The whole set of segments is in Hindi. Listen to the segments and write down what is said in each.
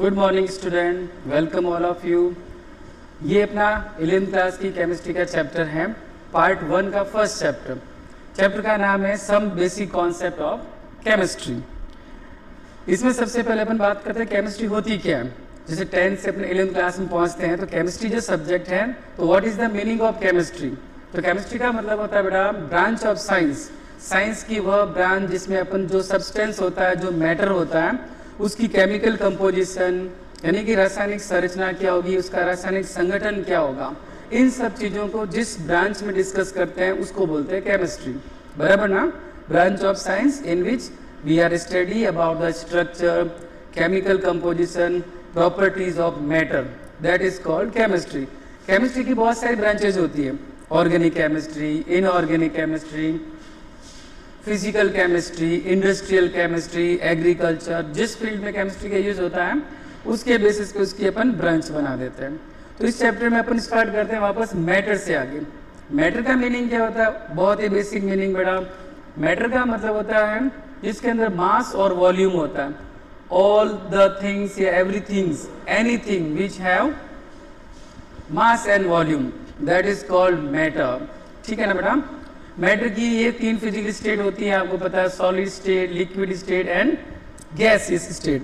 Good morning student, welcome all of you. ये अपना 11th क्लास की केमिस्ट्री का चैप्टर है, पार्ट 1 का फर्स्ट चैप्टर। चैप्टर का नाम है some basic concept of chemistry. इसमें सबसे पहले अपन बात करते हैं केमिस्ट्री होती क्या है। जैसे 10th से अपने 11th क्लास में पहुंचते हैं तो केमिस्ट्री जो सब्जेक्ट है, तो what is the meaning of chemistry. तो केमिस्ट्री का मतलब होता है बेटा ब्रांच ऑफ साइंस। साइंस की वह ब्रांच जिसमें अपन जो सब्सटेंस होता है, जो मैटर होता है, उसकी केमिकल कंपोजिशन यानी कि रासायनिक संरचना क्या होगी, उसका रासायनिक संगठन क्या होगा, इन सब चीज़ों को जिस ब्रांच में डिस्कस करते हैं उसको बोलते हैं केमिस्ट्री। बराबर ना। Branch of science in which we are study about the structure, chemical composition, properties of matter, that is called chemistry. Chemistry की बहुत सारी ब्रांचेज होती है, organic chemistry, inorganic chemistry, physical chemistry, industrial chemistry, agriculture. जिस फील्ड में केमिस्ट्री का यूज होता है उसके बेसिस पे उसकी अपन ब्रांच बना देते हैं। तो इस चैप्टर में अपन स्टार्ट करते हैं वापस मैटर से आगे। मैटर का मीनिंग क्या होता है, बहुत ही बेसिक मीनिंग बेटा। मैटर का मतलब होता है जिसके अंदर मास और वॉल्यूम होता है। ऑल द थिंग्स या everything's, anything which have mass and volume, that is called matter. ठीक है ना बेटा। मैटर की ये 3 फिजिकल स्टेट होती है, आपको पता है, solid state, liquid state and gaseous state.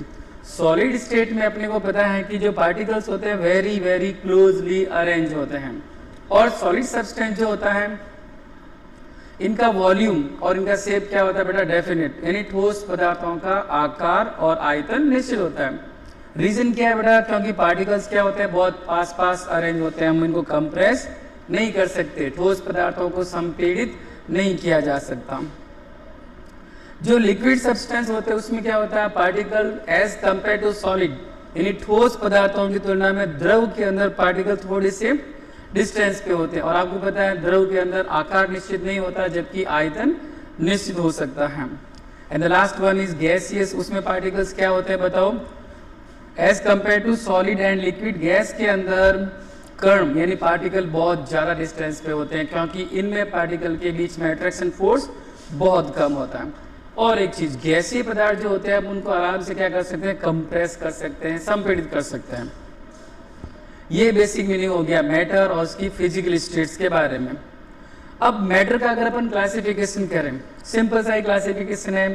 Solid state में अपने को पता है कि जो पार्टिकल्स होते हैं वेरी वेरी क्लोजली अरेंज होते हैं, और सॉलिड सब्सटेंस जो होता है इनका वॉल्यूम और इनका शेप क्या होता है बेटा, डेफिनेट, यानी ठोस पदार्थों का आकार और आयतन निश्चित होता है। रीजन क्या है बेटा, क्योंकि पार्टिकल्स क्या होते हैं बहुत पास पास अरेंज होते हैं, हम इनको कंप्रेस नहीं कर सकते, ठोस पदार्थों को संपीड़ित नहीं किया जा सकता। जो लिक्विड सब्सटेंस होते हैं उसमें क्या होता है, particle as compare to solid, यानी ठोस पदार्थों की तुलना में द्रव के अंदर पार्टिकल थोड़े से डिस्टेंस पे होते हैं, और आपको पता है द्रव के अंदर आकार निश्चित नहीं होता जबकि आयतन निश्चित हो सकता है। And the last one is gaseous. उसमें पार्टिकल्स क्या होते हैं बताओ, as compare to solid and liquid, gas के अंदर कण यानी पार्टिकल बहुत ज्यादा डिस्टेंस पे होते हैं, क्योंकि इनमें पार्टिकल के बीच में अट्रैक्शन फोर्स बहुत कम होता है। और एक चीज, गैसीय पदार्थ जो होते हैं आप उनको आराम से क्या कर सकते हैं, कंप्रेस कर सकते हैं, संपीड़ित कर सकते हैं। ये बेसिक मीनिंग हो गया मैटर और उसकी फिजिकल स्टेट्स के बारे में। अब मैटर का अगर अपन क्लासिफिकेशन करें, सिंपल सा ही क्लासिफिकेशन है।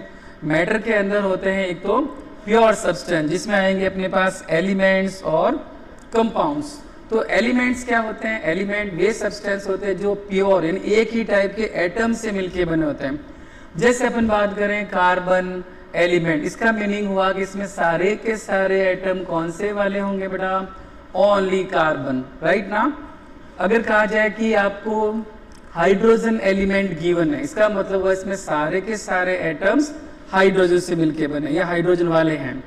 मैटर के अंदर होते हैं एक तो प्योर सब्सटेंस, जिसमें आएंगे अपने पास एलिमेंट्स और कंपाउंड्स। तो एलिमेंट्स क्या होते हैं, एलिमेंट वे सब्सटेंस होते हैं जो प्योर यानी एक ही टाइप के एटम से मिलके बने होते हैं। जैसे अपन बात करें कार्बन एलिमेंट, इसका मीनिंग हुआ कि इसमें सारे के सारे एटम कौन से वाले होंगे बेटा, ओनली कार्बन, राइट ना। अगर कहा जाए कि आपको हाइड्रोजन एलिमेंट गिवन है, इसका मतलब हुआ इसमें सारे के सारे एटम्स हाइड्रोजन से मिलके बने या हाइड्रोजन वाले हैं।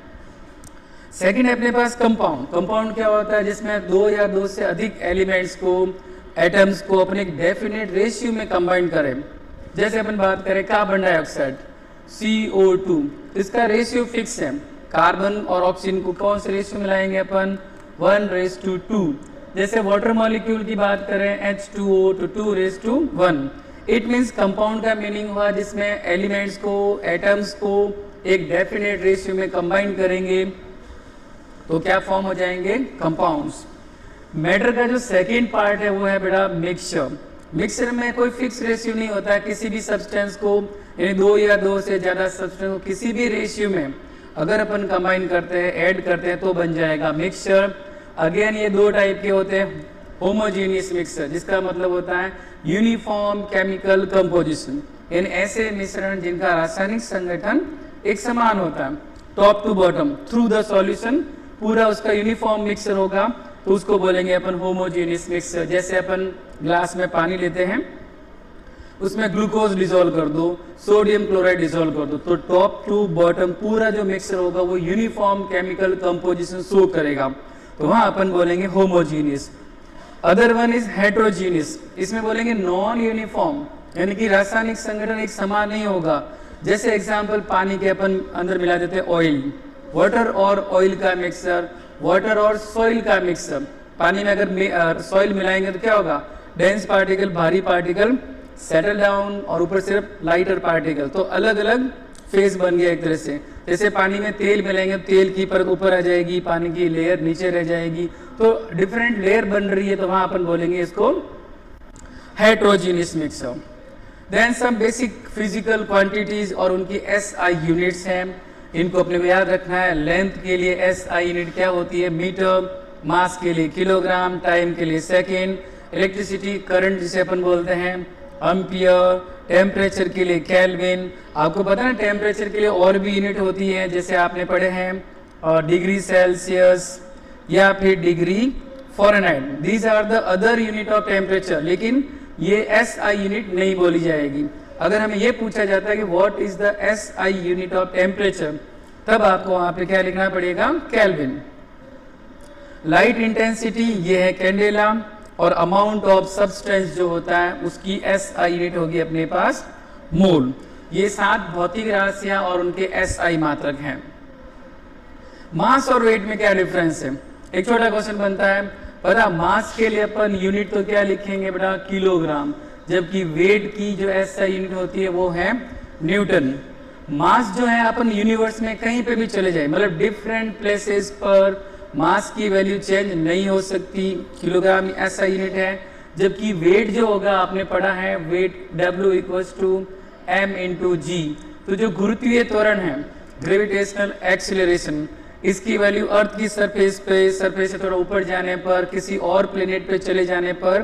सेकेंड है अपने पास कंपाउंड। कंपाउंड क्या होता है, जिसमें 2 या 2 से अधिक एलिमेंट्स को, एटम्स को अपने एक डेफिनेट रेशियो में कंबाइन करें। जैसे अपन बात करें कार्बन डाइऑक्साइड CO2, इसका रेशियो फिक्स है। कार्बन और ऑक्सीजन को कौन से रेशियो में लाएंगे अपन, 1:2। जैसे वाटर मॉलिक्यूल की बात करें H2O to 2:1। It means compound का मीनिंग हुआ जिसमें एलिमेंट्स को, एटम्स को एक डेफिनेट रेशियो में कंबाइन करेंगे तो क्या फॉर्म हो जाएंगे, कंपाउंड्स। मैटर का जो सेकेंड पार्ट है वो है बेटा मिक्सचर। मिक्सचर में कोई फिक्स रेशियो नहीं होता है, किसी भी सब्सटेंस को यानी 2 या 2 से ज्यादा सब्सटेंस को किसी भी रेशियो में अगर अपन कंबाइन करते हैं, ऐड करते हैं तो बन जाएगा मिक्सचर। अगेन ये 2 टाइप के होते हैं, होमोजेनियस मिक्सचर जिसका मतलब होता है यूनिफॉर्म केमिकल कंपोजिशन, यानी ऐसे मिश्रण जिनका रासायनिक संगठन एक समान होता है, top to bottom through the solution पूरा उसका यूनिफॉर्म मिक्सचर होगा, तो उसको बोलेंगे अपन होमोजेनियस मिक्सचर। जैसे अपन ग्लास में पानी लेते हैं, उसमें ग्लूकोज डिसॉल्व कर दो, सोडियम क्लोराइड डिसॉल्व कर दो, तो टॉप टू बॉटम पूरा जो मिक्सचर होगा वो यूनिफॉर्म केमिकल कंपोजिशन शो करेगा, तो वहां अपन बोलेंगे homogeneous. Other one is heterogeneous, इसमें बोलेंगे नॉन यूनिफॉर्म, यानी कि रासायनिक संगठन एक समान नहीं होगा। जैसे एग्जाम्पल पानी के अपन अंदर मिला देते हैं ऑयल, वाटर और ऑयल का मिक्सचर, वाटर और सॉइल का मिक्सचर। पानी में अगर सॉइल मिलाएंगे तो क्या होगा, डेंस पार्टिकल, भारी पार्टिकल सेटल डाउन, और ऊपर सिर्फ लाइटर पार्टिकल। तो अलग अलग फेस बन गया एक तरह से। जैसे पानी में तेल मिलाएंगे, तेल की परत ऊपर आ जाएगी, पानी की लेयर नीचे रह जाएगी, तो डिफरेंट लेयर बन रही है, तो वहां अपन बोलेंगे इसको heterogeneous mixture. Then some basic physical quantities और उनकी SI यूनिट्स हैं, इनको अपने को याद रखना है। लेंथ के लिए SI यूनिट क्या होती है? मीटर, मास के लिए किलोग्राम, टाइम के लिए सेकेंड, इलेक्ट्रिसिटी करंट जिसे अपन बोलते हैं एम्पियर, टेम्परेचर के लिए केल्विन। आपको पता है टेम्परेचर के लिए और भी यूनिट होती है, जैसे आपने पढ़े हैं डिग्री सेल्सियस या फिर degree Fahrenheit. These are the other unit of temperature, लेकिन ये SI यूनिट नहीं बोली जाएगी। अगर हमें ये पूछा जाता है कि what is the SI unit of temperature, तब आपको वहां पे क्या लिखना पड़ेगा? केल्विन। लाइट इंटेंसिटी ये है कैंडेला, और अमाउंट ऑफ सब्सटेंस जो होता है उसकी SI यूनिट होगी अपने पास मोल। ये 7 भौतिक राशियां और उनके SI मात्रक हैं। मास और वेट में क्या डिफरेंस है? एक छोटा क्वेश्चन बनता है, पता मास के लिए अपन यूनिट तो क्या लिखेंगे बेटा? किलोग्राम, जबकि वेट की जो SI यूनिट होती है वो है न्यूटन। मास जो है अपन यूनिवर्स में कहीं पे भी चले जाए, मतलब डिफरेंट प्लेसेस पर मास की वैल्यू चेंज नहीं हो सकती, किलोग्राम SI यूनिट है। जबकि वेट जो होगा आपने पढ़ा है, वेट W = m/g। तो जो गुरुत्वीय त्वरण है, ग्रेविटेशनल एक्सीलरेशन, इसकी वैल्यू अर्थ की सरफेस से थोड़ा ऊपर जाने पर, किसी और प्लेनेट पे चले जाने पर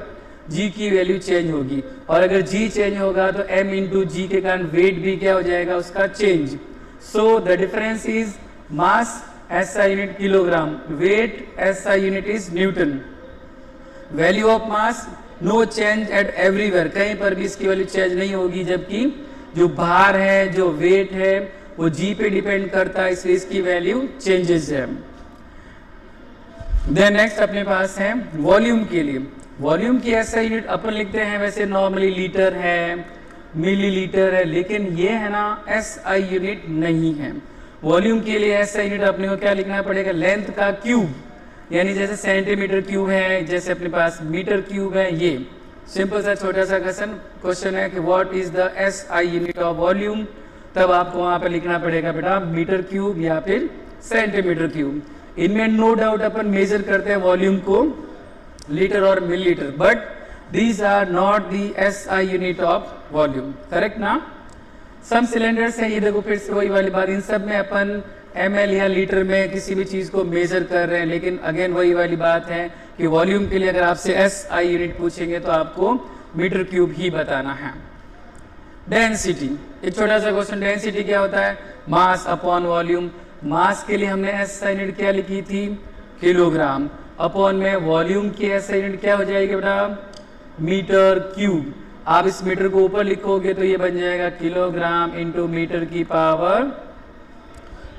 g की वैल्यू चेंज होगी, और अगर g चेंज होगा तो m/g के कारण वेट भी क्या हो जाएगा उसका? Change. So the difference is mass SI unit kilogram, weight SI unit is newton. Value of mass no change at everywhere, कहीं पर भी इसकी वैल्यू चेंज नहीं होगी, जबकि जो भार है, जो वेट है, वो g पे डिपेंड करता है, इसलिए इसकी वैल्यू चेंजेस है। देन नेक्स्ट अपने पास है वॉल्यूम के लिए। वॉल्यूम की SI यूनिट अपन लिखते हैं वैसे नॉर्मली लीटर है, मिलीलीटर है, लेकिन ये है ना SI यूनिट नहीं है। वॉल्यूम के लिए SI यूनिट अपने को क्या लिखना पड़ेगा? लेंथ का क्यूब, यानी जैसे सेंटीमीटर क्यूब है, जैसे अपने पास मीटर क्यूब है। ये सिंपल सा छोटा सा क्वेश्चन है कि what is the SI unit of volume, तब आपको वहां पर लिखना पड़ेगा बेटा मीटर क्यूब या फिर सेंटीमीटर क्यूब। इनमें नो डाउट अपन मेजर करते हैं वॉल्यूम को लीटर और millilitre, but these are not the SI unit of volume, correct ना? सम सिलेंडर्स है, ये देखो फिर से वही वाली बात, इन सब में अपन ml या लीटर में किसी भी चीज को मेजर कर रहे हैं, लेकिन अगेन वही वाली बात है कि वॉल्यूम के लिए अगर आपसे SI यूनिट पूछेंगे तो आपको मीटर क्यूब ही बताना है। डेंसिटी, एक छोटा सा क्वेश्चन, डेंसिटी क्या होता है? Mass upon volume. मास के लिए हमने SI यूनिट क्या लिखी थी? किलोग्राम। अपॉन में वॉल्यूम की SI यूनिट क्या हो जाएगी बेटा? Metre cube. आप इस मीटर को ऊपर लिखोगे तो ये बन जाएगा किलोग्राम इंटू मीटर की पावर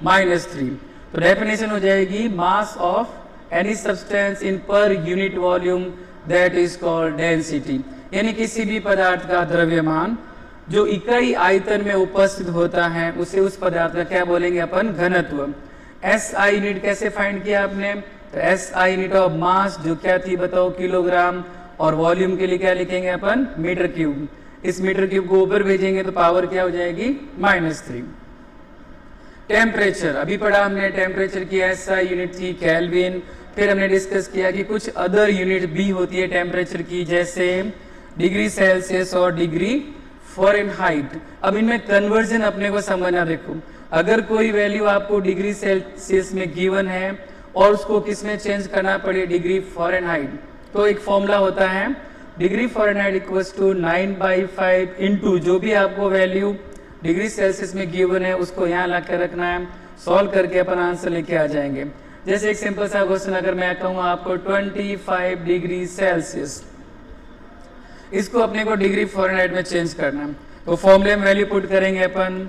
-3। तो डेफिनेशन हो जाएगी mass of any substance in per unit volume, that is called density. यानी किसी भी पदार्थ का द्रव्यमान जो इकाई आयतन में उपस्थित होता है उसे उस पदार्थ का क्या बोलेंगे अपन? घनत्व। SI यूनिट कैसे फाइंड किया आपने? तो SI यूनिट ऑफ मास जो क्या थी बताओ? किलोग्राम। और वॉल्यूम के लिए क्या लिखेंगे अपन? Metre cube. इस मीटर क्यूब को ऊपर भेजेंगे तो पावर क्या हो जाएगी? -3। टेम्परेचर, अभी पढ़ा हमने टेम्परेचर की SI यूनिट थी केल्विन। फिर हमने डिस्कस किया कि कुछ अदर यूनिट भी होती है टेम्परेचर की, जैसे डिग्री सेल्सियस और डिग्री फ़ारेनहाइट। अब इनमें कन्वर्जन अपने को समझना। देखो, अगर कोई वैल्यू आपको डिग्री सेल्सियस में गिवन है और उसको किस में चेंज करना पड़े? Degree Fahrenheit. तो एक फॉर्मूला होता है डिग्री फ़ारेनहाइट = 9/5 इंटू जो भी आपको वैल्यू डिग्री सेल्सियस में गिवन है उसको यहाँ ला कर रखना है, सॉल्व करके अपन आंसर लेके आ जाएंगे। जैसे एक सिंपल सा क्वेश्चन अगर मैं कहूँ आपको 25 डिग्री सेल्सियस, इसको अपने को डिग्री फ़ारेनहाइट में चेंज करना है, तो फॉर्मूले में वैल्यू पुट करेंगे अपन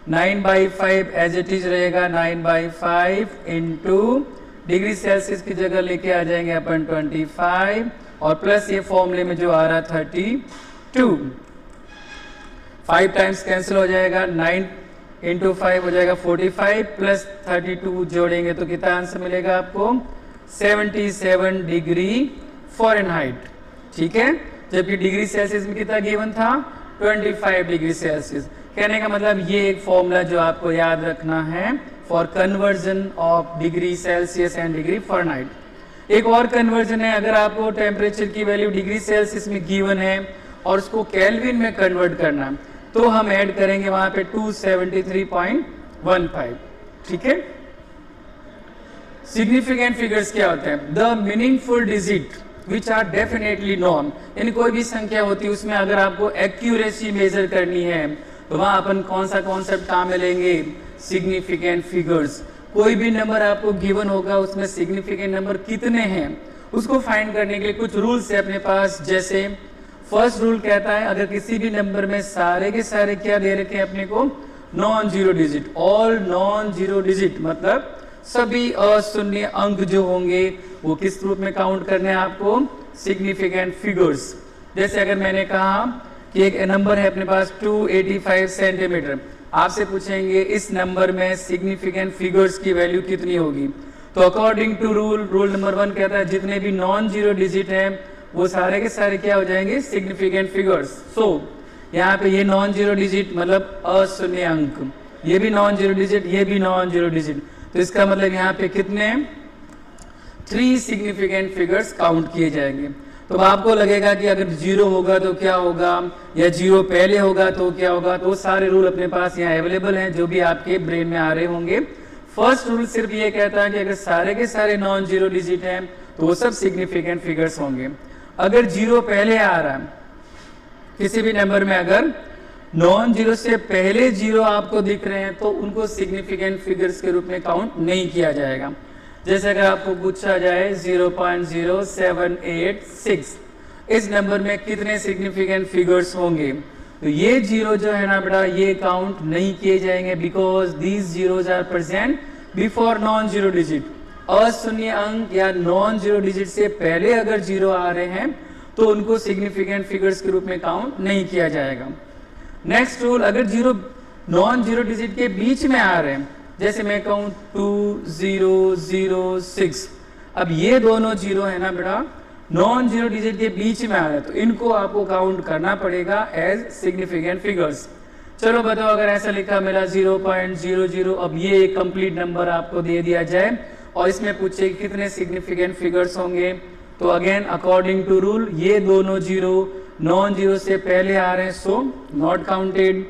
9/5 एज इट इज रहेगा 9/5 इंटू डिग्री सेल्सियस की जगह लेके आ जाएंगे अपन 25 और प्लस ये फॉर्मूले में जो आ रहा 32। 5 टाइम्स कैंसिल हो जाएगा, 9 इंटू 5 हो जाएगा 45 प्लस 32 जोड़ेंगे तो कितना आंसर मिलेगा आपको? 77 डिग्री फ़ारेनहाइट। ठीक है, जबकि डिग्री सेल्सियस में कितना गिवन था? 25 डिग्री सेल्सियस। कहने का मतलब ये एक फॉर्मूला जो आपको याद रखना है for conversion of degree Celsius and degree Fahrenheit. एक और कन्वर्जन है, अगर आपको टेम्परेचर की वैल्यू डिग्री सेल्सियस में गिवन है और उसको केल्विन में कन्वर्ट करना है तो हम ऐड करेंगे वहां पे 273.15। ठीक है। सिग्निफिकेंट फिगर्स क्या होते हैं? The meaningful digit which are definitely known, यानी कोई भी संख्या होती है उसमें अगर आपको एक्यूरेसी मेजर करनी है तो वहां अपन कौन सा कॉन्सेप्ट काम में लेंगे? Significant figures. कोई भी नंबर आपको गिवन होगा उसमें सिग्निफिकेंट नंबर कितने हैं उसको फाइंड करने के लिए कुछ रूल्स है अपने पास। जैसे फर्स्ट रूल कहता है अगर किसी भी नंबर में सारे के सारे क्या दे रखे हैं अपने को? Non zero digit, all non zero digit, मतलब सभी अशून्य अंक जो होंगे वो किस रूप में काउंट करने हैं आपको? Significant figures. जैसे अगर मैंने कहा कि एक नंबर है अपने पास 285 सेंटीमीटर, आपसे पूछेंगे इस नंबर में सिग्निफिकेंट फिगर्स की वैल्यू कितनी होगी, तो अकॉर्डिंग टू रूल नंबर 1 कहता है जितने भी नॉन जीरो डिजिट हैं वो सारे के सारे क्या हो जाएंगे? Significant figures. सो यहाँ पे ये नॉन जीरो डिजिट मतलब अशून्य अंक, ये भी नॉन जीरो डिजिट, ये भी नॉन जीरो डिजिट, तो इसका मतलब यहाँ पे कितने? 3 सिग्निफिकेंट फिगर्स काउंट किए जाएंगे। तो आपको लगेगा कि अगर जीरो होगा तो क्या होगा, या जीरो पहले होगा तो क्या होगा, तो सारे रूल अपने पास यहाँ अवेलेबल हैं जो भी आपके ब्रेन में आ रहे होंगे। फर्स्ट रूल सिर्फ ये कहता है कि अगर सारे के सारे नॉन जीरो डिजिट हैं तो वो सब सिग्निफिकेंट फिगर्स होंगे। अगर जीरो पहले आ रहा है किसी भी नंबर में, अगर नॉन जीरो से पहले जीरो आपको दिख रहे हैं तो उनको सिग्निफिकेंट फिगर्स के रूप में काउंट नहीं किया जाएगा। जैसे अगर आपको पूछा जाए 0.0786 इस नंबर में कितने सिग्निफिकेंट फिगर्स होंगे, तो ये जीरो जो है ना बेटा ये काउंट नहीं किए जाएंगे because these zeros are present before non zero digit. अशून्य अंक या नॉन जीरो डिजिट से पहले अगर जीरो आ रहे हैं तो उनको सिग्निफिकेंट फिगर्स के रूप में काउंट नहीं किया जाएगा। नेक्स्ट रूल, अगर जीरो नॉन जीरो डिजिट के बीच में आ रहे हैं, जैसे मैं कहूं 2006, अब ये दोनों जीरो है ना बेटा नॉन जीरो डिजिट के बीच में आ रहे हैं तो इनको आपको काउंट करना पड़ेगा एज सिग्निफिकेंट फिगर्स। चलो बताओ अगर ऐसा लिखा मिला 0.00, अब ये एक कंप्लीट नंबर आपको दे दिया जाए और इसमें पूछे कितने सिग्निफिकेंट फिगर्स होंगे, तो अगेन अकॉर्डिंग टू रूल ये दोनों जीरो नॉन जीरो से पहले आ रहे हैं सो नॉट काउंटेड।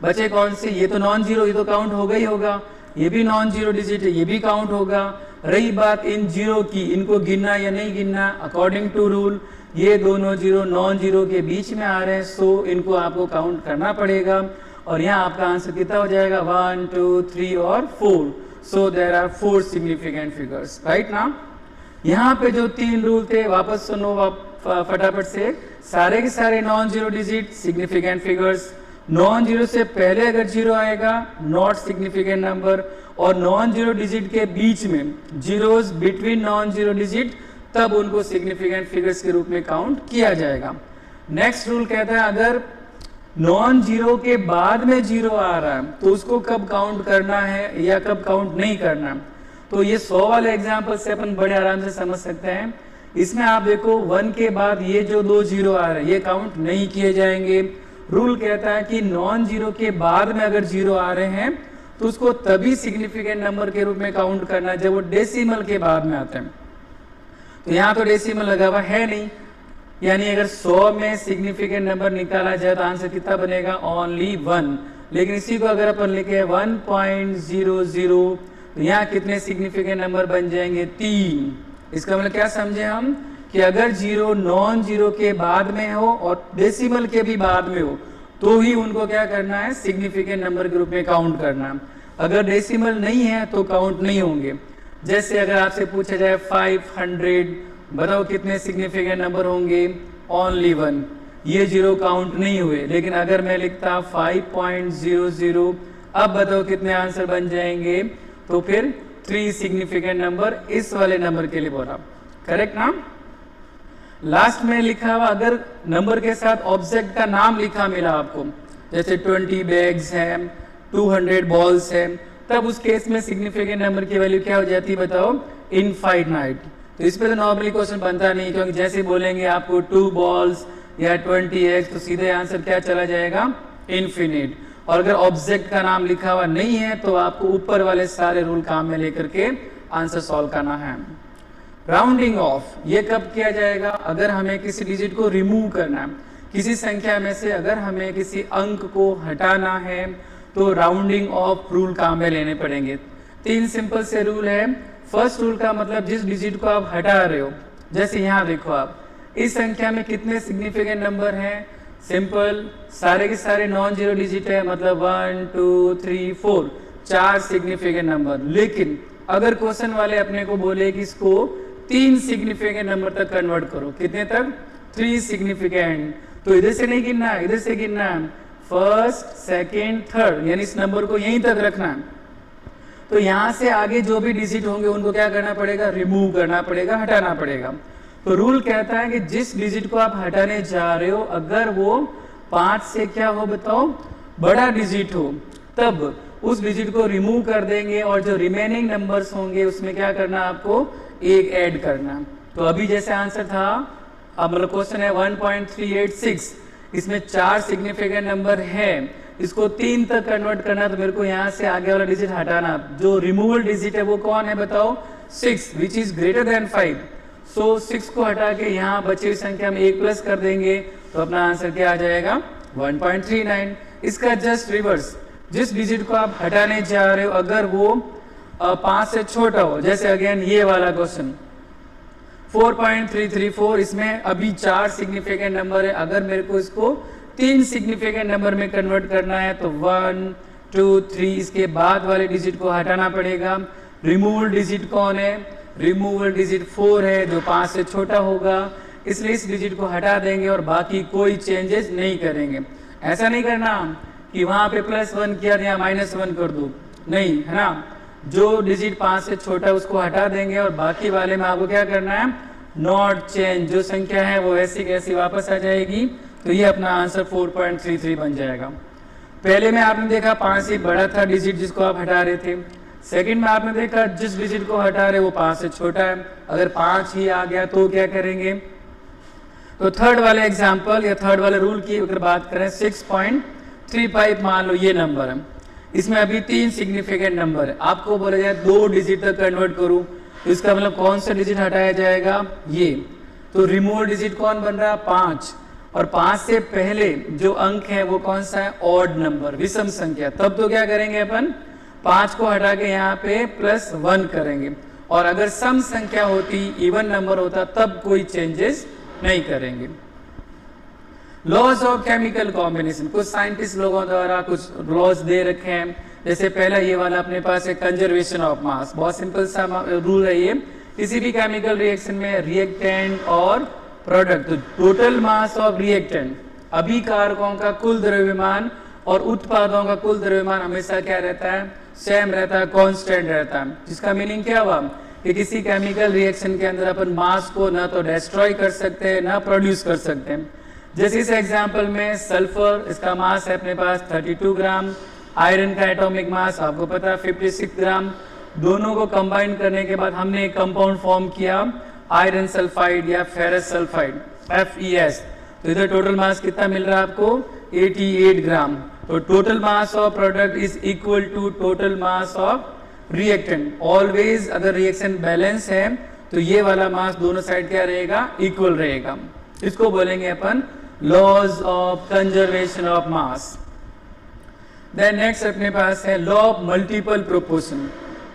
बचे कौन से? ये तो नॉन जीरो, ये तो काउंट होगा ही होगा, ये भी नॉन जीरो डिजिट है, ये भी काउंट होगा। रही बात इन जीरो की, इनको गिनना या नहीं गिनना, अकॉर्डिंग टू रूल ये दोनों जीरो नॉन जीरो के बीच में आ रहे हैं सो इनको आपको काउंट करना पड़ेगा। और यहाँ आपका आंसर कितना हो जाएगा? 1 2 3 और 4, so there are 4 significant figures, right ना। यहाँ पे जो 3 रूल थे वापस सुनो फटाफट से। सारे के सारे non zero digit significant figures, non zero से पहले अगर जीरो आएगा नॉट सिग्निफिकेंट नंबर, और नॉन जीरो डिजिट के बीच में zeros between non zero digit तब उनको सिग्निफिकेंट फिगर्स के रूप में काउंट किया जाएगा। नेक्स्ट रूल कहता है अगर नॉन जीरो के बाद में जीरो आ रहा है तो उसको कब काउंट करना है या कब काउंट नहीं करना। तो ये 100 वाले एग्जाम्पल से अपन बड़े आराम से समझ सकते हैं। इसमें आप देखो 1 के बाद ये जो 2 जीरो आ रहे हैं ये काउंट नहीं किए जाएंगे। रूल कहता है कि नॉन जीरो के बाद में अगर जीरो आ रहे हैं तो उसको तभी सिग्निफिकेंट नंबर के रूप में काउंट करना है जब वो डेसिमल के बाद में आते हैं। तो यहाँ तो डेसिमल लगा हुआ है नहीं, यानी अगर 100 में सिग्निफिकेंट नंबर निकाला जाए तो आंसर कितना बनेगा? ओनली 1। लेकिन इसी को अगर अपन लिखे 1.00 तो यहाँ कितने सिग्निफिकेंट नंबर बन जाएंगे? 3। इसका मतलब क्या समझे हम कि अगर जीरो नॉन जीरो के बाद में हो और डेसिमल के भी बाद में हो तो ही उनको क्या करना है? सिग्निफिकेंट नंबर के रूप में काउंट करना। अगर डेसिमल नहीं है तो काउंट नहीं होंगे। जैसे अगर आपसे पूछा जाए 500, बताओ कितने सिग्निफिकेंट नंबर होंगे? ओनली 1। ये जीरो काउंट नहीं हुए। लेकिन अगर मैं लिखता 5.00, अब बताओ कितने आंसर बन जाएंगे? तो फिर 3 सिग्निफिकेंट नंबर इस वाले नंबर के लिए बोला, करेक्ट ना। लास्ट में लिखा हुआ अगर नंबर के साथ ऑब्जेक्ट का नाम लिखा मिला आपको, जैसे 20 बैग्स है, 200 बॉल्स है, तब उस केस में सिग्निफिकेंट नंबर की वैल्यू क्या हो जाती है बताओ? इनफाइनाइट। तो इस पे तो नॉर्मली क्वेश्चन बनता नहीं, क्योंकि जैसे बोलेंगे आपको 2 बॉल्स या 20 एग्स तो सीधे आंसर क्या चला जाएगा? इन्फिनिट। और अगर ऑब्जेक्ट का नाम लिखा हुआ नहीं है तो आपको ऊपर वाले सारे रूल काम में लेकर के आंसर सॉल्व करना है। राउंडिंग ऑफ ये कब किया जाएगा? अगर हमें किसी डिजिट को रिमूव करना है, किसी संख्या में से अगर हमें किसी अंक को हटाना है तो राउंडिंग ऑफ रूल काम में लेने पड़ेंगे। 3 सिंपल से रूल है। फर्स्ट रूल का मतलब जिस डिजिट को आप हटा रहे हो, जैसे यहाँ देखो आप इस संख्या में कितने सिग्निफिकेंट नंबर हैं? सिंपल, सारे के सारे नॉन जीरो डिजिट है, मतलब 1 2 3 4 4 सिग्निफिकेंट नंबर। लेकिन अगर क्वेश्चन वाले अपने को बोले कि इसको 3 सिग्निफिकेंट नंबर तक कन्वर्ट करो, कितने तक? 3 सिग्निफिकेंट। तो इधर से नहीं गिनना है, इधर से गिनना है, फर्स्ट सेकेंड थर्ड, यानी इस नंबर को यहीं तक रखना है। तो यहां से आगे जो भी डिजिट होंगे उनको क्या करना पड़ेगा? रिमूव करना पड़ेगा, हटाना पड़ेगा। तो रूल कहता है कि जिस डिजिट को आप हटाने जा रहे हो अगर वो 5 से क्या हो बताओ? बड़ा डिजिट हो, तब उस डिजिट को रिमूव कर देंगे और जो रिमेनिंग नंबर्स होंगे उसमें क्या करना? आपको 1 ऐड करना। तो अभी जैसे आंसर था, अब मतलब क्वेश्चन है 1.386, इसमें 4 सिग्निफिकेंट नंबर है, इसको 3 तक कन्वर्ट करना, तो मेरे को यहाँ से आगे वाला डिजिट हटाना। जो रिमूवल डिजिट है वो कौन है बताओ? 6, विच इज ग्रेटर देन 5। सो 6 को हटा के यहाँ बची हुई संख्या में 1 प्लस कर देंगे तो अपना आंसर क्या आ जाएगा? 1.39। इसका जस्ट रिवर्स, जिस डिजिट को आप हटाने जा रहे हो अगर वो 5 से छोटा हो, जैसे अगेन ये वाला क्वेश्चन 4.334, इसमें अभी 4 सिग्निफिकेंट नंबर है, अगर मेरे को इसको 3 सिग्निफिकेंट नंबर में कन्वर्ट करना है तो 1 2 3 इसके बाद वाले डिजिट को हटाना पड़ेगा। रिमूवल डिजिट कौन है? रिमूवल डिजिट 4 है जो 5 से छोटा होगा, इसलिए इस डिजिट को हटा देंगे और बाकी कोई चेंजेस नहीं करेंगे। ऐसा नहीं करना कि वहां पे +1 किया या -1 कर दो, नहीं है ना। जो डिजिट 5 से छोटा है उसको हटा देंगे और बाकी वाले में आपको क्या करना है? नॉट चेंज, जो संख्या है वो ऐसी कैसी वापस आ जाएगी। तो ये अपना आंसर 4.33 बन जाएगा। पहले में आपने देखा 5 से बड़ा था डिजिट जिसको आप हटा रहे थे। सेकंड में आपने देखा जिस डिजिट को हटा रहे वो 5 से छोटा है, अगर 5 ही आ गया तो क्या करेंगे? तो थर्ड वाले एग्जाम्पल या थर्ड वाले रूल की अगर बात करें 6.35 मान लो ये नंबर है, इसमें अभी 3 सिग्निफिकेंट नंबर है, आपको बोला जाए 2 डिजिट तक कन्वर्ट करूं तो इसका मतलब कौन सा डिजिट हटाया जाएगा? ये। तो रिमूवल डिजिट कौन बन रहा है? 5। और 5 से पहले जो अंक है वो कौन सा है? ऑड नंबर, विषम संख्या। तब तो क्या करेंगे अपन? 5 को हटा के यहाँ पे +1 करेंगे, और अगर सम संख्या होती, इवन नंबर होता, तब कोई चेंजेस नहीं करेंगे। लॉज ऑफ केमिकल कॉम्बिनेशन, कुछ साइंटिस्ट लोगों द्वारा कुछ लॉज दे रखे हैं। जैसे पहला ये वाला अपने पास है कंजर्वेशन ऑफ मास, बहुत सिंपल सा रूल है ये। किसी भी केमिकल रिएक्शन में रिएक्टेंट और प्रोडक्ट, तो टोटल मास ऑफ रिएक्टेंट, अभिकारकों का कुल द्रव्यमान और उत्पादों का कुल द्रव्यमान हमेशा क्या रहता है? सेम रहता है, कांस्टेंट रहता है। जिसका मीनिंग क्या हुआ कि किसी केमिकल रिएक्शन के अंदर अपन मास को ना तो डिस्ट्रॉय कर सकते हैं ना प्रोड्यूस कर सकते हैं। जैसे इस एग्जांपल में सल्फर, इसका मास है अपने पास 32 ग्राम, आयरन का एटॉमिक मास आपको पता है 56 ग्राम। दोनों को कंबाइन करने के बाद हमने एक कंपाउंड फॉर्म किया आयरन सल्फाइड या फेरस सल्फाइड FeS। तो इधर टोटल मास कितना मिल रहा है आपको? 88 ग्राम। तो total mass of product is equal to total mass of reactant. Always अगर रिएक्शन बैलेंस है तो ये वाला मास दोनों साइड क्या रहेगा? इक्वल रहेगा। इसको बोलेंगे अपन laws of conservation of mass. Then next अपने पास है लॉ ऑफ मल्टीपल प्रोपोर्शन।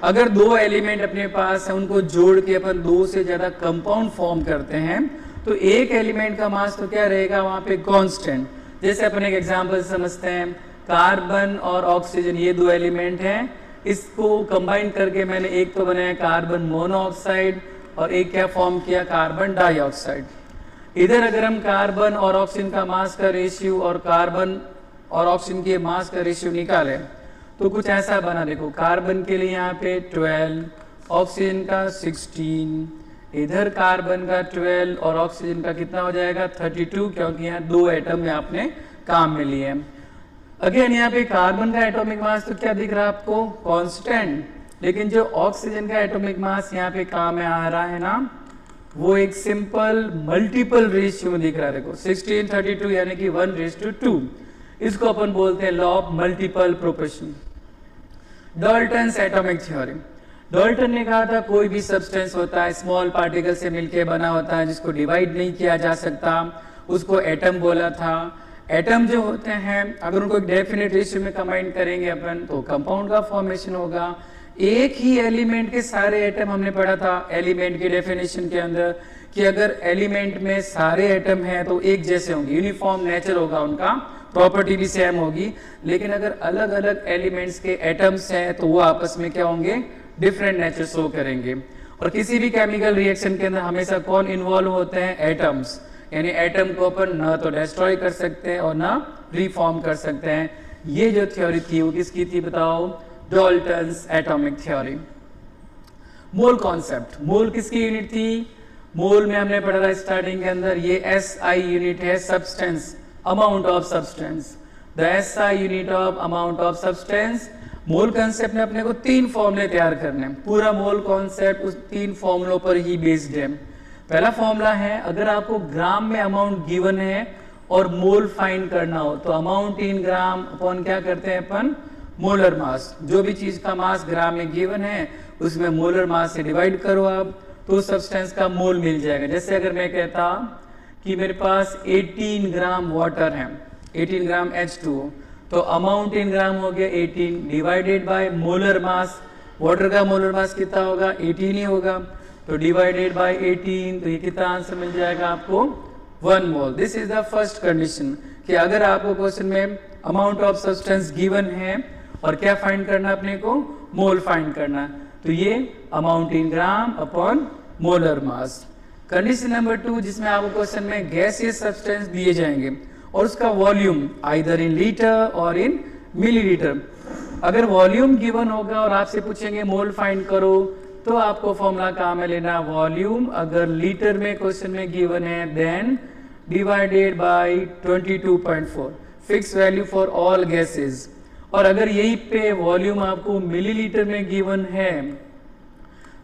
अगर 2 एलिमेंट अपने पास है उनको जोड़ के अपन 2 से ज्यादा कंपाउंड फॉर्म करते हैं तो एक एलिमेंट का मास तो क्या रहेगा वहां पे? कांस्टेंट। जैसे अपन एक एग्जांपल समझते हैं, कार्बन और ऑक्सीजन ये 2 एलिमेंट हैं, इसको कंबाइन करके मैंने एक तो बनाया कार्बन मोनोऑक्साइड और एक क्या फॉर्म किया? Carbon dioxide. इधर अगर हम कार्बन और ऑक्सीजन का मास का रेशियो और कार्बन और ऑक्सीजन के मास का रेशियो निकालें तो कुछ ऐसा बना। देखो कार्बन के लिए यहाँ पे 12, ऑक्सीजन का 16, इधर कार्बन का 12 और ऑक्सीजन का कितना हो जाएगा? 32, क्योंकि यहाँ 2 एटम में आपने काम में लिए। अगेन यहाँ पे कार्बन का एटॉमिक मास तो क्या दिख रहा है आपको? कांस्टेंट। लेकिन जो ऑक्सीजन का एटॉमिक मास यहाँ पे काम में आ रहा है ना, वो एक सिंपल मल्टीपल रेशियो में दिख रहा है। देखो 16 32 यानी कि 1:2। इसको अपन बोलते हैं law of multiple proportion. Dalton's atomic theory, Dalton ने कहा था कोई भी सब्सटेंस होता है स्मॉल पार्टिकल से मिलकर बना होता है जिसको डिवाइड नहीं किया जा सकता, उसको एटम बोला था। एटम जो होते हैं अगर उनको एक डेफिनेट रेशियो में कंबाइन करेंगे अपन तो कंपाउंड का फॉर्मेशन होगा। एक ही एलिमेंट के सारे एटम हमने पढ़ा था एलिमेंट के डेफिनेशन के अंदर कि अगर एलिमेंट में सारे एटम हैं तो एक जैसे होंगे, यूनिफॉर्म नेचर होगा उनका, प्रॉपर्टी भी सेम होगी। लेकिन अगर अलग अलग एलिमेंट्स के एटम्स हैं तो वो आपस में क्या होंगे, डिफरेंट नेचर शो करेंगे। और किसी भी केमिकल रिएक्शन के अंदर हमेशा कौन इन्वॉल्व होते हैं, एटम्स। यानी एटम को अपन न तो डिस्ट्रॉय कर सकते हैं और ना रिफॉर्म कर सकते हैं। ये जो थ्योरी थी वो किसकी थी बताओ, Dalton's atomic theory. Mole concept, mole किसकी यूनिट थी, मोल में हमने पढ़ा था स्टार्टिंग के अंदर, ये SI यूनिट है substance, amount of substance. The SI unit of amount of substance. Mole concept में अपने को 3 फॉर्मूले तैयार करने हैं, पूरा मोल कॉन्सेप्ट उस 3 फॉर्मूलों पर ही बेस्ड है। पहला फॉर्मूला है अगर आपको ग्राम में अमाउंट गिवन है और मोल फाइंड करना हो तो अमाउंट इन ग्राम अपॉन क्या करते हैं अपन, मोलर मास। जो भी चीज का मास ग्राम में गिवन है उसमें मोलर मास से डिवाइड करो आप तो सब्सटेंस का मोल मिल जाएगा। जैसे अगर मैं कहता कि मेरे पास 18 ग्राम वाटर है, 18 ग्राम H2O, तो अमाउंट इन ग्राम हो गया 18 divided by molar mass. Water का मोलर मास कितना होगा, 18 ही होगा, तो डिवाइडेड बाय 18, तो ये कितना आंसर मिल जाएगा आपको, 1 mole. This is the first condition कि अगर आपको क्वेश्चन में अमाउंट ऑफ सब्सटेंस गिवन है और क्या फाइंड करना अपने को, मोल फाइंड करना, तो ये amount in gram upon molar mass. Condition number 2 जिसमें आपको क्वेश्चन में गैसियस सब्सटेंस दिए जाएंगे और उसका वॉल्यूम आइदर इन लीटर और इन मिलीलीटर। अगर वॉल्यूम गिवन होगा और आपसे पूछेंगे मोल फाइंड करो तो आपको फॉर्मूला काम में लेना वॉल्यूम, अगर लीटर में क्वेश्चन में गिवन है then divided by 22.4, fix value for all gases. और अगर यही पे वॉल्यूम आपको मिलीलीटर में गिवन है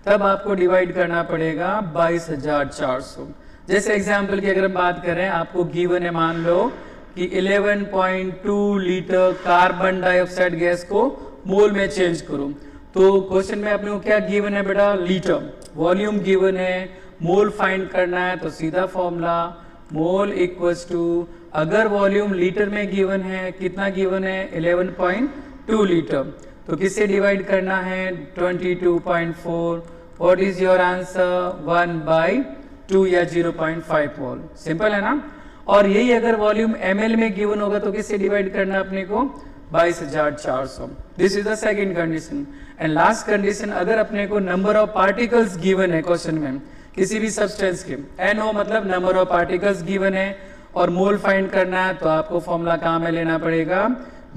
तब आपको डिवाइड करना पड़ेगा 22,400। जैसे एग्जांपल की अगर हम बात करें, आपको गिवन है मान लो कि 11.2 लीटर कार्बन डाइऑक्साइड गैस को मोल में चेंज करो, तो क्वेश्चन में अपने को क्या गिवन है बेटा, लीटर। वॉल्यूम गिवन है, मोल फाइंड करना है, तो सीधा फॉर्मूला मोल इक्वल्स टू, अगर वॉल्यूम लीटर में गिवन है, कितना गिवन है 11.2 लीटर, तो किससे डिवाइड करना है 22.4। व्हाट इज योर आंसर 1/2 या 0.5 मोल। सिंपल है ना। और यही अगर वॉल्यूम ml में गिवन होगा तो किससे डिवाइड करना अपने को 22,400। This is the second condition. And last condition, अगर अपने को नंबर ऑफ पार्टिकल्स गिवन है क्वेश्चन में किसी भी सब्सटेंस के, NO मतलब नंबर ऑफ पार्टिकल्स गिवन है और मोल फाइंड करना है, तो आपको फॉर्मूला कहाँ में लेना पड़ेगा,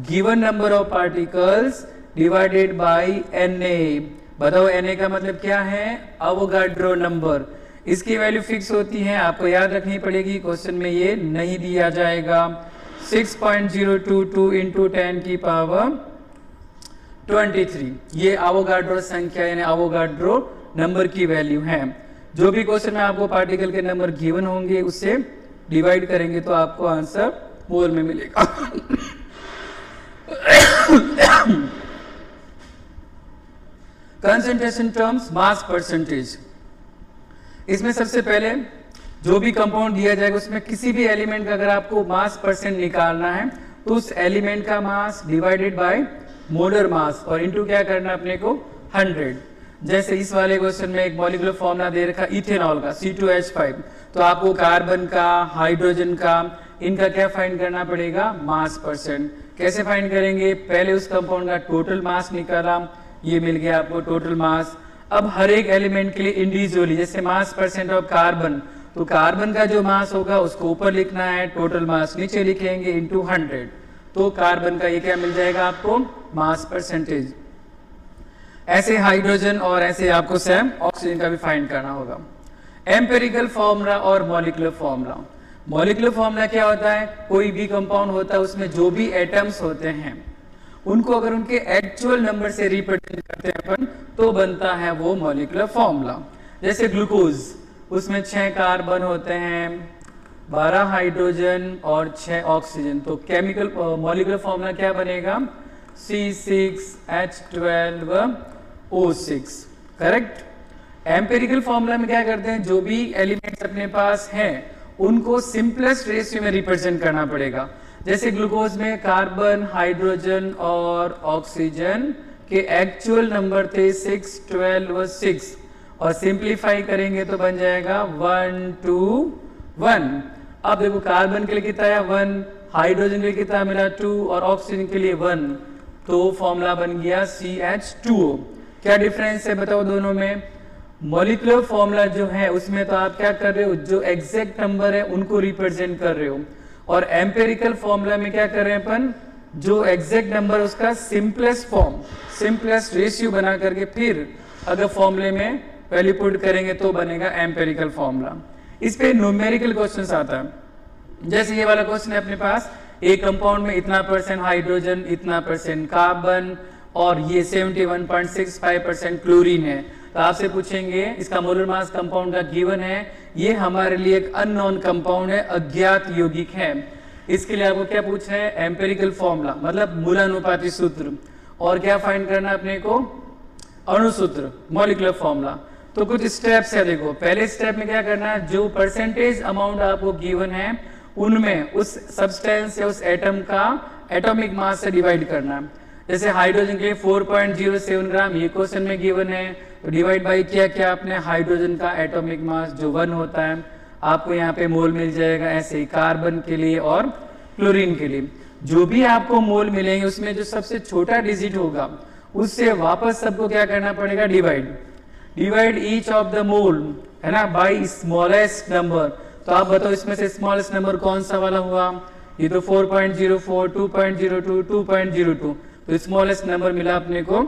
given number of particles divided by Na। बताओ Na का मतलब क्या है, अवोगाड्रो नंबर। इसकी वैल्यू फिक्स होती है, आपको याद रखनी पड़ेगी, क्वेश्चन में ये नहीं दिया जाएगा। 6.022 इंटू 10 की पावर 23, ये अवोगाड्रो संख्या यानी अवोगाड्रो नंबर की वैल्यू है। जो भी क्वेश्चन में आपको पार्टिकल के नंबर गिवन होंगे उससे डिवाइड करेंगे तो आपको आंसर मोल में मिलेगा। Concentration terms, mass percentage. इसमें सबसे पहले जो भी कंपाउंड दिया जाएगा उसमें किसी भी एलिमेंट का अगर आपको मास परसेंट निकालना है तो उस एलिमेंट का mass divided by molar mass और इनटू क्या करना अपने को 100। जैसे इस वाले क्वेश्चन में एक मॉलिक्यूलर फॉर्मूला दे रखा इथेनॉल का C2H5, तो आपको कार्बन का, हाइड्रोजन का, इनका क्या फाइंड करना पड़ेगा, मास परसेंट। कैसे फाइंड करेंगे, पहले उस कंपाउंड का टोटल मास निकाला, ये मिल गया आपको टोटल मास। अब हर एक एलिमेंट के लिए इंडिविजुअली, जैसे मास परसेंट ऑफ कार्बन, तो कार्बन का जो मास होगा उसको ऊपर लिखना है, टोटल मास नीचे लिखेंगे इनटू 100, तो कार्बन का ये क्या मिल जाएगा आपको, मास परसेंटेज। ऐसे हाइड्रोजन और ऐसे आपको सेम ऑक्सीजन का भी फाइंड करना होगा। एम्पिरिकल फॉर्मूला और मॉलिक्यूलर फॉर्मूला। मॉलिक्यूलर फॉर्मूला क्या होता है, कोई भी कंपाउंड होता है उसमें जो भी एटम्स होते हैं उनको अगर उनके एक्चुअल नंबर से रिप्रेजेंट करते हैं अपन तो बनता है वो मॉलिक्यूलर फॉर्मूला। जैसे ग्लूकोज, उसमें 6 कार्बन होते हैं, 12 हाइड्रोजन और 6 ऑक्सीजन। तो केमिकल मॉलिक्यूलर फॉर्मूला क्या बनेगा? C6H12O6। करेक्ट। एम्पिरिकल फॉर्मूला में क्या करते हैं, जो भी एलिमेंट्स अपने पास हैं उनको सिंपलेस्ट रेशियो में रिप्रेजेंट करना पड़ेगा। जैसे ग्लूकोज में कार्बन, हाइड्रोजन और ऑक्सीजन के एक्चुअल नंबर थे 6, 12 व 6, और सिंप्लीफाई करेंगे तो बन जाएगा 1, 2, 1। अब देखो कार्बन के लिए कितना है 1, हाइड्रोजन के लिए कितना मिला 2 और ऑक्सीजन के लिए 1, तो फॉर्मूला बन गया CH2O। क्या डिफरेंस है बताओ दोनों में? मॉलिक्यूलर फॉर्मूला जो है उसमें तो आप क्या कर रहे हो, जो एग्जैक्ट नंबर है उनको रिप्रेजेंट कर रहे हो, और एम्पेरिकल फॉर्मूला में क्या कर रहे हैं अपन, जो एग्जैक्ट नंबर उसका सिंपलेस्ट फॉर्म, सिंपलेस्ट रेशियो बना करके फिर अगर फॉर्मूले में वैल्यू पुट करेंगे तो बनेगा एम्पेरिकल फॉर्मूला। इस पे न्यूमेरिकल क्वेश्चंस आता है। जैसे ये वाला क्वेश्चन है अपने पास, एक कंपाउंड में इतना % हाइड्रोजन, इतना % कार्बन और ये 71.65% क्लोरीन है। तो आपसे पूछेंगे इसका मोलर मास कंपाउंड का गिवन है, ये हमारे लिए एक अननोन कंपाउंड है, अज्ञात यौगिक है। इसके लिए आपको क्या पूछ रहे हैं? एम्पेरिकल फॉर्मूला मतलब मूलानुपाती सूत्र, और क्या फाइंड करना अपने को? अणुसूत्र, मॉलिक्यूलर फॉर्मूला। तो कुछ स्टेप्स है, देखो पहले स्टेप में क्या करना है, जो परसेंटेज अमाउंट आपको गिवन है उनमें उस सब्सटेंस या उस एटम का एटॉमिक मास से डिवाइड करना है। जैसे हाइड्रोजन के लिए 4.07 ग्राम ये क्वेश्चन में गिवन है, तो डिवाइड बाई किया क्या आपने, हाइड्रोजन का एटॉमिक मास जो 1 होता है आपको यहाँ पे मोल मिल जाएगा। ऐसे ही कार्बन के लिए और क्लोरीन के लिए जो भी आपको मोल मिलेंगे उसमें जो सबसे छोटा डिजिट होगा उससे वापस सबको क्या करना पड़ेगा, divide each of the mole, है ना, बाई स्मॉलेस्ट नंबर। तो आप बताओ इसमें से स्मॉलेस्ट नंबर कौन सा वाला हुआ? ये तो 4.04, 2.02, 2.02, तो स्मॉलेस्ट नंबर मिला अपने को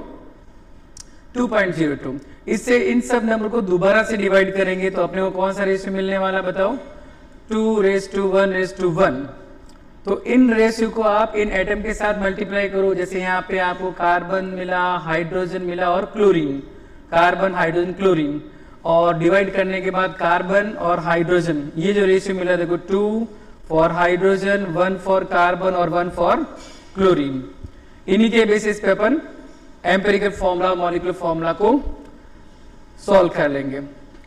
2.02। इससे इन सब नंबर को दोबारा से डिवाइड करेंगे तो अपने को कौन सा रेशियो मिलने वाला बताओ? 2:1:1। तो इन रेशियो को आप इन एटम के साथ मल्टीप्लाई करो। जैसे यहाँ पे आपको कार्बन मिला, हाइड्रोजन मिला और क्लोरीन, कार्बन, हाइड्रोजन, क्लोरीन, और डिवाइड करने के बाद कार्बन और हाइड्रोजन ये जो रेशियो मिला देखो 2 फॉर हाइड्रोजन, 1 फॉर कार्बन और 1 फॉर क्लोरीन। इन्हीं के बेसिस पे अपन एम्पिरिकल फॉर्मूला, मॉलिक्यूलर फॉर्मूला को सॉल्व कर लेंगे।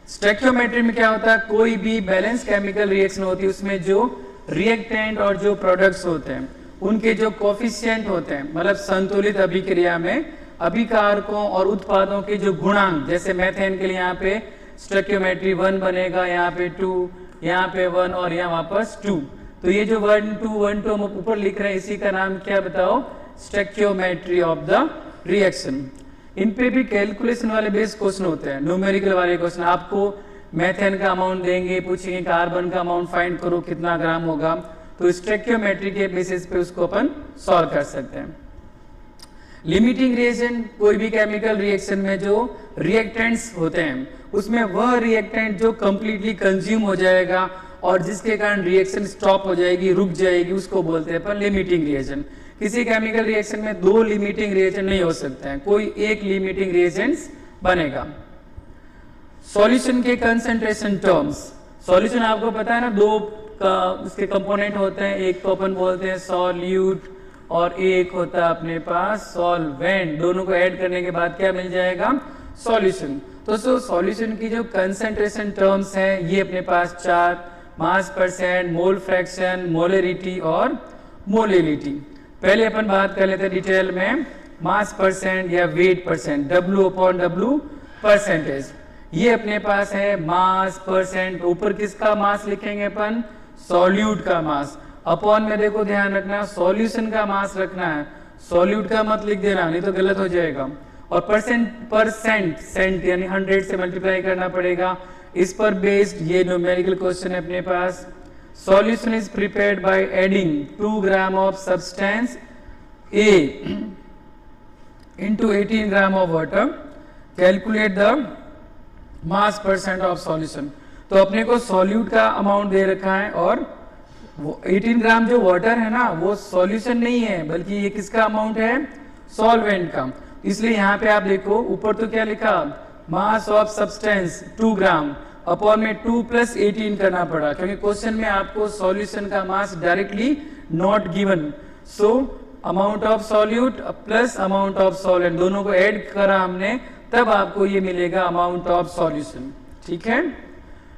स्टोइकियोमेट्री में क्या होता है, कोई भी बैलेंस केमिकल रिएक्शन होती है उसमें जो रिएक्टेंट और जो प्रोडक्ट्स होते हैं उनके जो कोफिशिएंट होते हैं, मतलब संतुलित अभिक्रिया में अभिकारकों और उत्पादों के जो गुणांक, जैसे मेथेन के लिए यहाँ पे स्टोइकियोमेट्री 1 बनेगा, यहाँ पे 2, यहाँ पे 1 और यहाँ वापस 2। तो ये जो 1, 2 हम ऊपर लिख रहे हैं इसी का नाम क्या बताओ? Stoichiometry of the reaction. इन पे भी कैलकुलेशन वाले बेस क्वेश्चन होते हैं, न्यूमेरिकल वाले क्वेश्चन। आपको मेथेन का अमाउंट देंगे, पूछेंगे कार्बन का अमाउंट फाइंड करो कितना ग्राम होगा, तो स्टोइकियोमेट्री के बेसिस पे उसको अपन सॉल्व कर सकते हैं। लिमिटिंग रिएजेंट, कोई भी केमिकल रिएक्शन में जो रिएक्टेंट्स होते हैं उसमें वह रिएक्टेंट जो कंप्लीटली कंज्यूम हो जाएगा और जिसके कारण रिएक्शन स्टॉप हो जाएगी, रुक जाएगी, उसको बोलते हैं अपन लिमिटिंग रिएजेंट। किसी केमिकल रिएक्शन में 2 लिमिटिंग रिएजेंट नहीं हो सकते हैं, कोई एक लिमिटिंग रिएजेंट बनेगा। सॉल्यूशन के कंसंट्रेशन टर्म्स, सॉल्यूशन आपको पता है ना, 2 उसके कंपोनेंट होते हैं, एक को अपन बोलते हैं सॉल्यूट और एक होता है अपने पास सॉल्वेंट। दोनों को ऐड करने के बाद क्या मिल जाएगा? सॉल्यूशन। तो सॉल्यूशन की जो कंसंट्रेशन टर्म्स हैं ये अपने पास 4, मास %, मोल फ्रैक्शन, मोलरिटी और मोलिलिटी। पहले अपन बात कर लेते हैं डिटेल में मास % या वेट %, W/W परसेंटेज। ये अपने पास है मास %, ऊपर किसका मास लिखेंगे अपन? सॉल्यूट का मास। अपॉन में देखो ध्यान रखना सॉल्यूशन का मास रखना है, सॉल्यूट का मत लिख देना नहीं तो गलत हो जाएगा। और परसेंट सेंट यानी 100 से मल्टीप्लाई करना पड़ेगा। इस पर बेस्ड ये न्यूमेरिकल क्वेश्चन है अपने पास। Solution is prepared by adding 2 gram of substance A into 18 gram of water, calculate the mass % of solution. तो अपने को सॉल्यूट का अमाउंट दे रखा है और 18 ग्राम जो वाटर है ना वो सॉल्यूशन नहीं है बल्कि ये किसका अमाउंट है? सॉल्वेंट का। इसलिए यहाँ पे आप देखो ऊपर तो क्या लिखा, mass of substance 2 gram, upon में 2 + 18 करना पड़ा, क्योंकि क्वेश्चन में आपको सॉल्यूशन का mass directly not given. So amount of solute plus amount of solvent दोनों को ऐड करा हमने, तब आपको ये मिलेगा अमाउंट ऑफ सॉल्यूशन। ठीक है।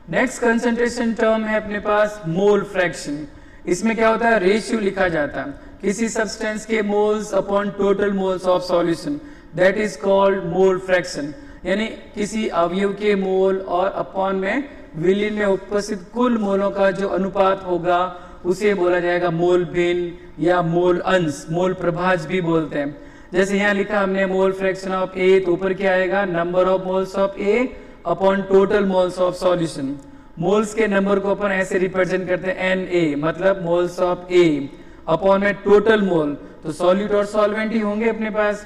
नेक्स्ट कंसंट्रेशन टर्म है अपने पास मोल फ्रैक्शन। इसमें क्या होता है, रेशियो लिखा जाता है किसी सब्सटेंस के moles upon total moles of solution, that is called mole fraction. यानी किसी अवयव के मोल और अपॉन में विलीन में उपस्थित कुल मोलों का जो अनुपात होगा उसे बोला जाएगा मोल भिन्न या मोल अंश, मोल प्रभाज भी बोलते हैं। जैसे यहाँ लिखा हमने मोल फ्रैक्शन ऑफ ए, तो ऊपर क्या आएगा, number of moles of A upon total moles of solution. Moles के नंबर को अपन ऐसे रिप्रेजेंट करते हैं Na, मतलब मोल्स ऑफ ए अपॉन में टोटल मोल, तो सॉल्यूट और सॉल्वेंट ही होंगे अपने पास।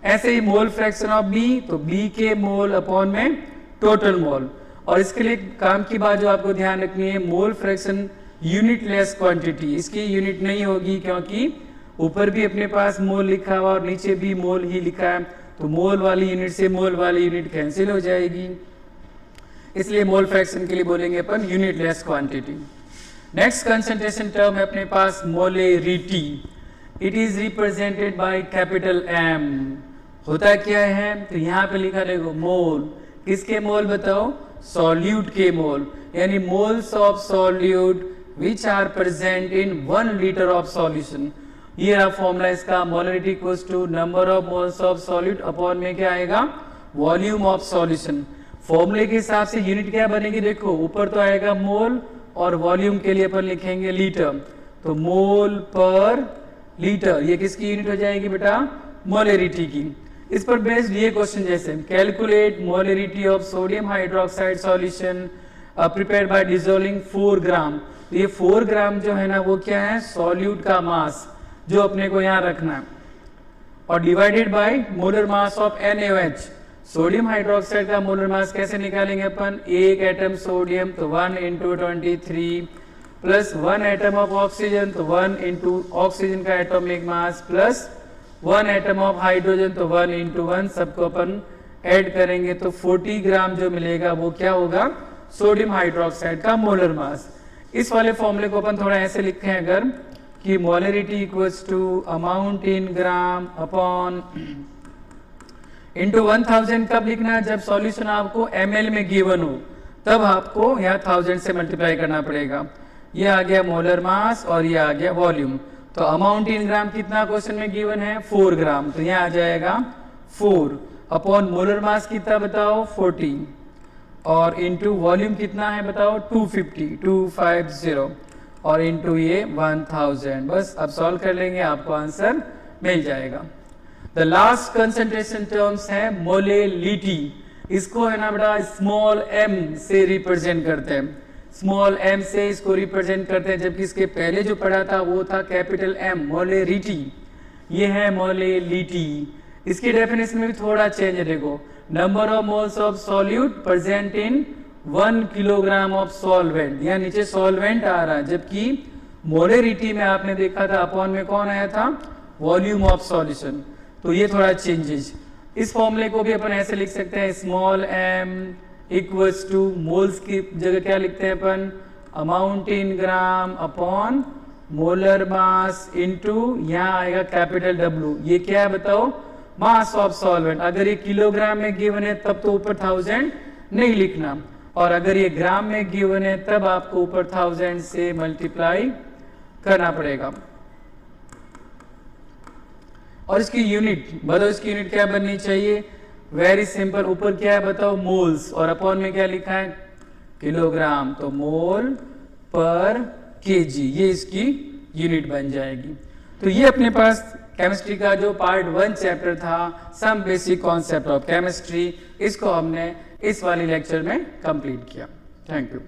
ऐसे ही मोल फ्रैक्शन ऑफ बी, तो बी के मोल अपॉन में टोटल मोल। और इसके लिए काम की बात जो आपको ध्यान रखनी है, मोल फ्रैक्शन यूनिटलेस क्वांटिटी, इसकी यूनिट नहीं होगी, क्योंकि ऊपर भी अपने पास मोल लिखा हुआ और नीचे भी मोल ही लिखा है, तो मोल वाली यूनिट से मोल वाली यूनिट कैंसिल हो जाएगी, इसलिए मोल फ्रैक्शन के लिए बोलेंगे अपन unitless quantity. Next concentration term है अपने पास molarity. It is represented by capital M। होता क्या है, तो यहाँ पे लिखा देखो मोल, किसके मोल बताओ, सॉल्यूट के मोल, यानी moles of solute which are present in 1 litre of solution. ये रहा फॉर्मूला इसका, molarity equals to number of moles of solute upon में क्या आएगा, वॉल्यूम ऑफ सॉल्यूशन। फॉर्मूले के हिसाब से यूनिट क्या बनेगी, देखो ऊपर तो आएगा मोल और वॉल्यूम के लिए अपन लिखेंगे लीटर, तो मोल पर लीटर ये किसकी यूनिट हो जाएगी बेटा, मोलेरिटी की। इस पर बेस्ड ये क्वेश्चन जैसे calculate molarity of sodium hydroxide solution prepared by dissolving 4 gram. तो ये 4 ग्राम जो है ना वो क्या है, सॉल्यूट का मास जो अपने को यहाँ रखना है, और divided by molar mass of NaOH। Sodium hydroxide का मोलर मास कैसे निकालेंगे अपन, एक एटम सोडियम तो 1 × 23 प्लस 1 एटम ऑफ ऑक्सीजन तो 1 × ऑक्सीजन का atomic mass plus 1 atom of hydrogen तो 1 × 1, सबको अपन ऐड करेंगे तो 40 ग्राम जो मिलेगा वो क्या होगा, सोडियम हाइड्रोक्साइड का मोलर मास। इस वाले फॉर्मूले को अपन थोड़ा ऐसे लिखे हैं अगर कि molarity equals to amount in gram upon into 1000। कब लिखना है, जब सॉल्यूशन आपको ml में गिवन हो, तब आपको यहाँ 1000 से मल्टीप्लाई करना पड़ेगा। ये आ गया मोलर मास और ये आ गया वॉल्यूम। तो अमाउंट इन ग्राम कितना क्वेश्चन में गिवन है, 4 ग्राम, तो यहाँ आ जाएगा 4 अपॉन मोलर मास कितना बताओ 40, और इंटू वॉल्यूम कितना है बताओ 250 और इंटू ये 1000। बस अब सॉल्व कर लेंगे, आपको आंसर मिल जाएगा। द लास्ट कंसंट्रेशन टर्म्स है मोलेलिटी। इसको है ना बेटा स्मॉल m से रिप्रेजेंट करते हैं, स्मॉल m से इसको रिप्रेजेंट करते हैं, जबकि इसके पहले जो पढ़ा था वो था कैपिटल M, मोलेरिटी। ये है मोलेलिटी। इसकी डेफिनेशन में भी थोड़ा चेंज है, देखो number of moles of solute present in 1 kilogram of solvent, यहाँ नीचे सॉल्वेंट आ रहा है, जबकि मोलेरिटी में आपने देखा था अपॉन में कौन आया था, वॉल्यूम ऑफ सॉल्यूशन। तो ये थोड़ा चेंजेस। इस फॉर्मूले को भी अपन ऐसे लिख सकते हैं, small m equals to moles की जगह क्या लिखते हैं अपन, amount in gram upon molar mass into यहाँ आएगा कैपिटल W। ये क्या है बताओ, मास ऑफ सॉल्वेंट। अगर ये किलोग्राम में गिवन है तब तो ऊपर 1000 नहीं लिखना, और अगर ये ग्राम में गिवन है तब आपको ऊपर 1000 से मल्टीप्लाई करना पड़ेगा। और इसकी यूनिट बताओ, इसकी यूनिट क्या बननी चाहिए, वेरी सिंपल, ऊपर क्या है बताओ मोल्स, और अपॉन में क्या लिखा है किलोग्राम, तो मोल पर kg, ये इसकी यूनिट बन जाएगी। तो ये अपने पास केमिस्ट्री का जो पार्ट 1 चैप्टर था, some basic concept of chemistry, इसको हमने इस वाली लेक्चर में कंप्लीट किया। Thank you.